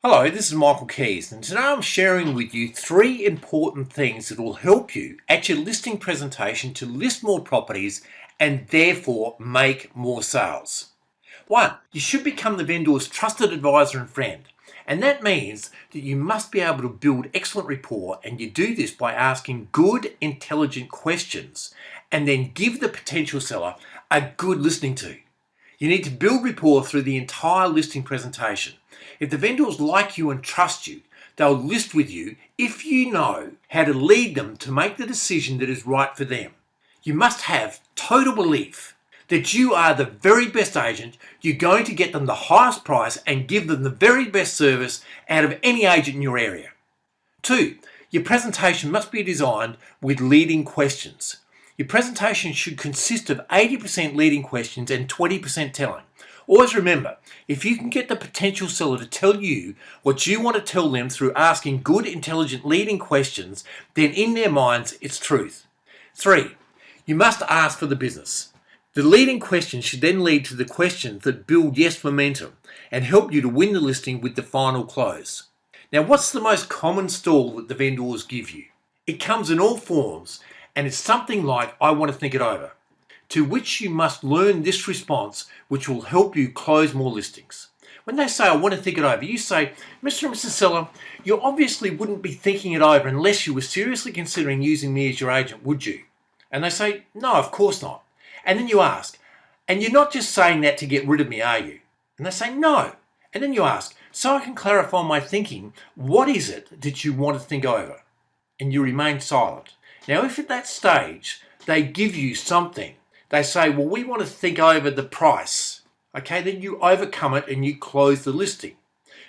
Hello, this is Michael Keys, and today I'm sharing with you 3 important things that will help you at your listing presentation to list more properties and therefore make more sales. 1. You should become the vendor's trusted advisor and friend, and that means that you must be able to build excellent rapport, and you do this by asking good, intelligent questions and then give the potential seller a good listening to. You need to build rapport through the entire listing presentation. If the vendors like you and trust you, they'll list with you if you know how to lead them to make the decision that is right for them. You must have total belief that you are the very best agent, you're going to get them the highest price and give them the very best service out of any agent in your area. 2. Your presentation must be designed with leading questions. Your presentation should consist of 80% leading questions and 20% telling. Always remember, if you can get the potential seller to tell you what you want to tell them through asking good, intelligent leading questions, then in their minds it's truth. 3. You must ask for the business. The leading questions should then lead to the questions that build yes momentum and help you to win the listing with the final close. Now, what's the most common stall that the vendors give you? It comes in all forms, and it's something like, "I want to think it over," to which you must learn this response, which will help you close more listings. When they say, "I want to think it over," you say, "Mr. and Mrs. Seller, you obviously wouldn't be thinking it over unless you were seriously considering using me as your agent, would you?" And they say, "No, of course not." And then you ask, "And you're not just saying that to get rid of me, are you?" And they say, "No." And then you ask, "So I can clarify my thinking, what is it that you want to think over?" And you remain silent. Now, if at that stage they give you something, they say, "Well, we want to think over the price." Okay, then you overcome it and you close the listing.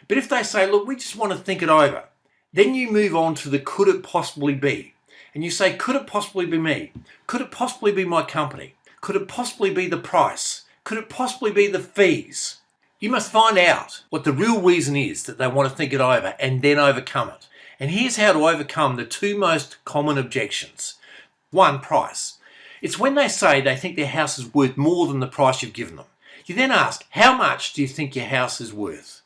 But if they say, "Look, we just want to think it over," then you move on to the "could it possibly be?" And you say, "Could it possibly be me? Could it possibly be my company? Could it possibly be the price? Could it possibly be the fees?" You must find out what the real reason is that they want to think it over and then overcome it. And here's how to overcome the 2 most common objections. 1, price. It's when they say they think their house is worth more than the price you've given them. You then ask, "How much do you think your house is worth?"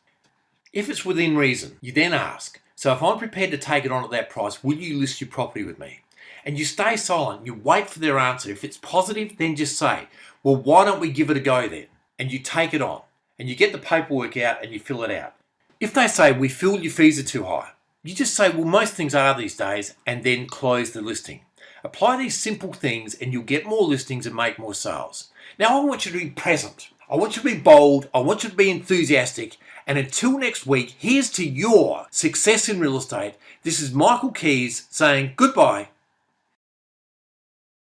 If it's within reason, you then ask, "So if I'm prepared to take it on at that price, will you list your property with me?" And you stay silent, you wait for their answer. If it's positive, then just say, "Well, why don't we give it a go then?" And you take it on, and you get the paperwork out and you fill it out. If they say, "We feel your fees are too high," you just say, "Well, most things are these days," and then close the listing. Apply these simple things and you'll get more listings and make more sales. Now, I want you to be present. I want you to be bold. I want you to be enthusiastic. And until next week, here's to your success in real estate. This is Michael Keys saying goodbye.